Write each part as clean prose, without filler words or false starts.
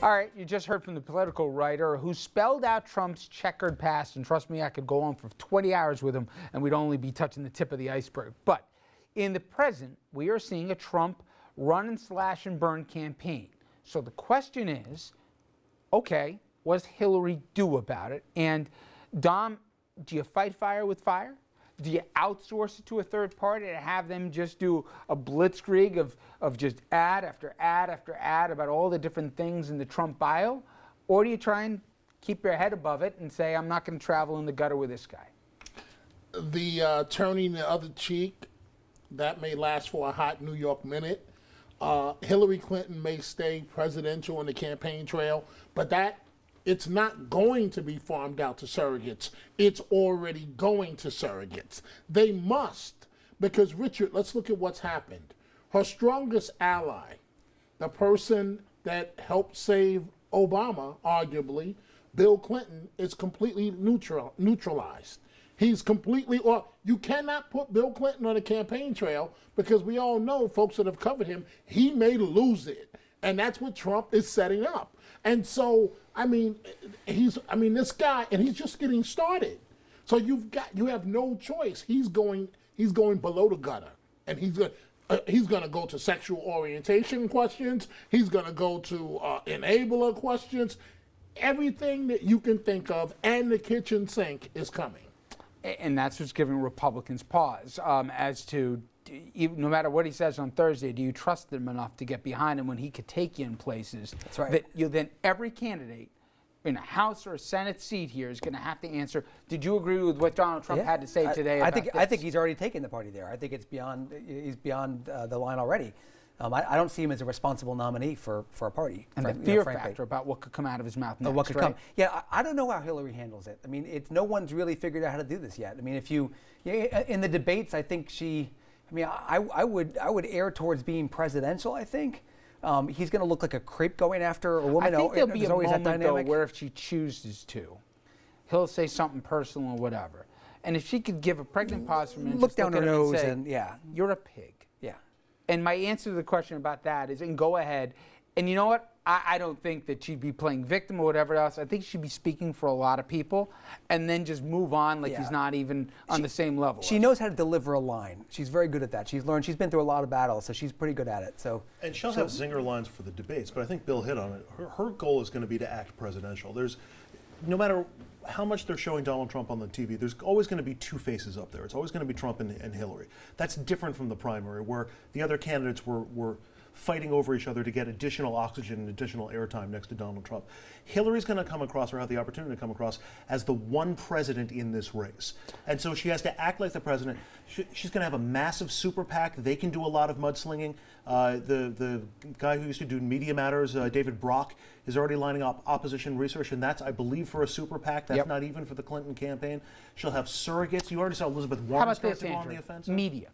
All right, you just heard from the political writer who spelled out Trump's checkered past, and trust me, I could go on for 20 hours with him, and we'd only be touching the tip of the iceberg. But in the present, we are seeing a Trump run and slash and burn campaign. So the question is, okay, what does Hillary do about it? And Dom, do you fight fire with fire? Do you outsource it to a third party to have them just do a blitzkrieg of just ad after ad after ad about all the different things in the Trump bio? Or do you try and keep your head above it and say, I'm not going to travel in the gutter with this guy? The turning the other cheek, that may last for a hot New York minute. Hillary Clinton may stay presidential on the campaign trail, but it's not going to be farmed out to surrogates. It's already going to surrogates. They must, because Richard, let's look at what's happened. Her strongest ally, the person that helped save Obama, arguably, Bill Clinton, is completely neutralized. He's completely, or you cannot put Bill Clinton on a campaign trail because we all know, folks that have covered him, he may lose it. And that's what Trump is setting up. And so, this guy, and he's just getting started. So you have no choice. He's going below the gutter, and he's going to go to sexual orientation questions. He's going to go to enabler questions. Everything that you can think of, and the kitchen sink is coming. And that's what's giving Republicans pause as to, no matter what he says on Thursday, do you trust him enough to get behind him when he could take you in places? That's right. That then every candidate in a House or a Senate seat here is going to have to answer, did you agree with what Donald Trump had to say today I about think, this? I think he's already taken the party there. I think he's beyond the line already. I don't see him as a responsible nominee for a party. And the fear factor about what could come out of his mouth next, what could right? come. Yeah, I don't know how Hillary handles it. I mean, no one's really figured out how to do this yet. I mean, in the debates, I think I would err towards being presidential, I think. He's going to look like a creep going after a woman. I think there'll be a always moment, that dynamic. though, where if she chooses to, he'll say something personal or whatever. And if she could give a pregnant pause for a minute, look down her nose and say, and you're a pig. Yeah. And my answer to the question about that is, and go ahead. And you know what? I don't think that she'd be playing victim or whatever else. I think she'd be speaking for a lot of people and then just move on like he's not even on the same level. She knows how to deliver a line. She's very good at that. She's been through a lot of battles, so she's pretty good at it. And she'll have zinger lines for the debates, but I think Bill hit on it. Her goal is going to be to act presidential. No matter how much they're showing Donald Trump on the TV, there's always going to be two faces up there. It's always going to be Trump and Hillary. That's different from the primary, where the other candidates were fighting over each other to get additional oxygen and additional airtime next to Donald Trump. Hillary's going to come across, or have the opportunity to come across, as the one president in this race. And so she has to act like the president. She's going to have a massive super PAC. They can do a lot of mudslinging. The guy who used to do Media Matters, David Brock, is already lining up opposition research, and that's, I believe, for a super PAC. That's not even for the Clinton campaign. She'll have surrogates. You already saw Elizabeth Warren start to go on the offensive. Media.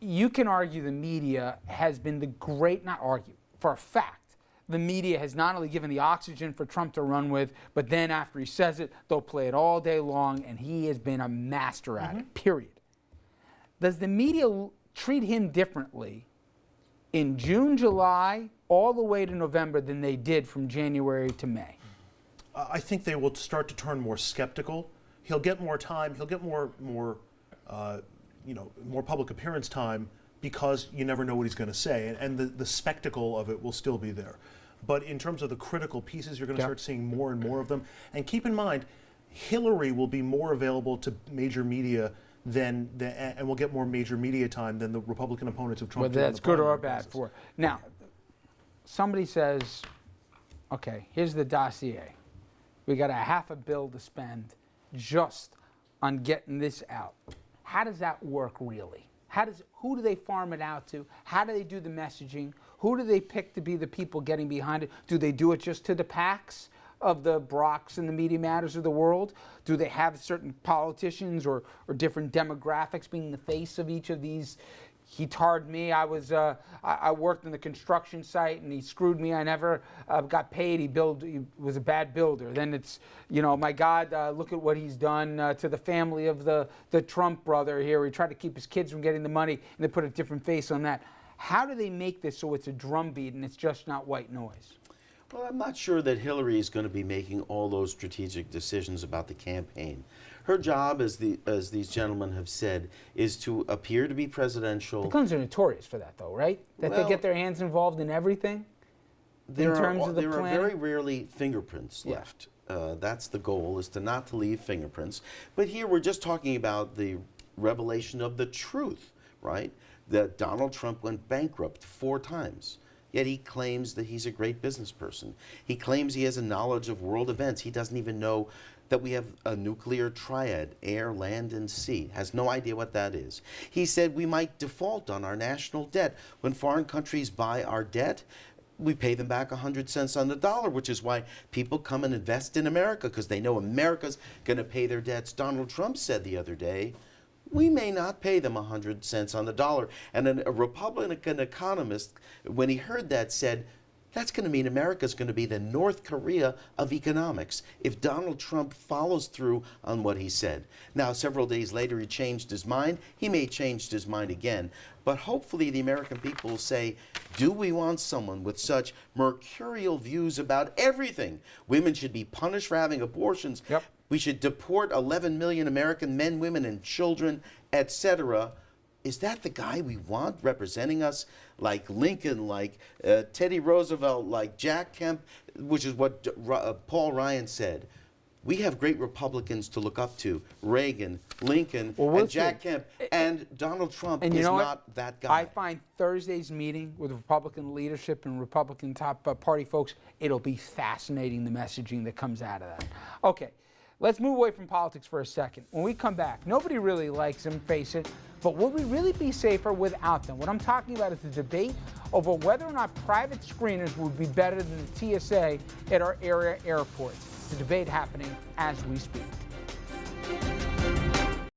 You can argue the media has been not argue, for a fact, the media has not only given the oxygen for Trump to run with, but then after he says it, they'll play it all day long, and he has been a master at it, period. Does the media treat him differently in June, July, all the way to November than they did from January to May? I think they will start to turn more skeptical. He'll get more time. He'll get more public appearance time because you never know what he's going to say, and the spectacle of it will still be there. But in terms of the critical pieces, you're going to start seeing more and more of them. And keep in mind, Hillary will be more available to major media and will get more major media time than the Republican opponents of Trump. Whether that's good or bad for her. Now, somebody says, okay, here's the dossier. We got $500 million to spend just on getting this out. How does that work really? Who do they farm it out to? How do they do the messaging? Who do they pick to be the people getting behind it? Do they do it just to the PACs of the Brocks and the Media Matters of the world? Do they have certain politicians or different demographics being the face of each of these? He tarred me. I worked in the construction site and he screwed me. I never got paid. He was a bad builder. Then it's, my God, look at what he's done to the family of the Trump brother here. He tried to keep his kids from getting the money, and they put a different face on that. How do they make this so it's a drumbeat and it's just not white noise? Well, I'm not sure that Hillary is going to be making all those strategic decisions about the campaign. Her job, as these gentlemen have said, is to appear to be presidential. The Clintons are notorious for that, though, right? That they Well, get their hands involved in everything. There terms of the there are planning? very rarely fingerprints Yeah. left. That's the goal, is to not to leave fingerprints. But here we're just talking about the revelation of the truth, right? That Donald Trump went bankrupt 4 times. Yet he claims that he's a great business person. He claims he has a knowledge of world events. He doesn't even know that we have a nuclear triad, air, land, and sea. Has no idea what that is. He said we might default on our national debt. When foreign countries buy our debt, we pay them back 100 cents on the dollar, which is why people come and invest in America, because they know America's going to pay their debts. Donald Trump said the other day, we may not pay them 100 cents on the dollar. And a Republican economist, when he heard that, said, that's going to mean America's going to be the North Korea of economics if Donald Trump follows through on what he said. Now, several days later, he changed his mind. He may have changed his mind again. But hopefully the American people will say, do we want someone with such mercurial views about everything? Women should be punished for having abortions. Yep. We should deport 11 million American men, women, and children, etc. Is that the guy we want representing us? Like Lincoln, like Teddy Roosevelt, like Jack Kemp, which is what Paul Ryan said. We have great Republicans to look up to. Reagan, Lincoln, we'll and Jack see. Kemp. And Donald Trump And is you know not what? that guy. I find Thursday's meeting with Republican leadership and Republican top party folks, it'll be fascinating, the messaging that comes out of that. Okay, let's move away from politics for a second. When we come back, nobody really likes them, face it, but would we really be safer without them? What I'm talking about is the debate over whether or not private screeners would be better than the TSA at our area airports. The debate happening as we speak.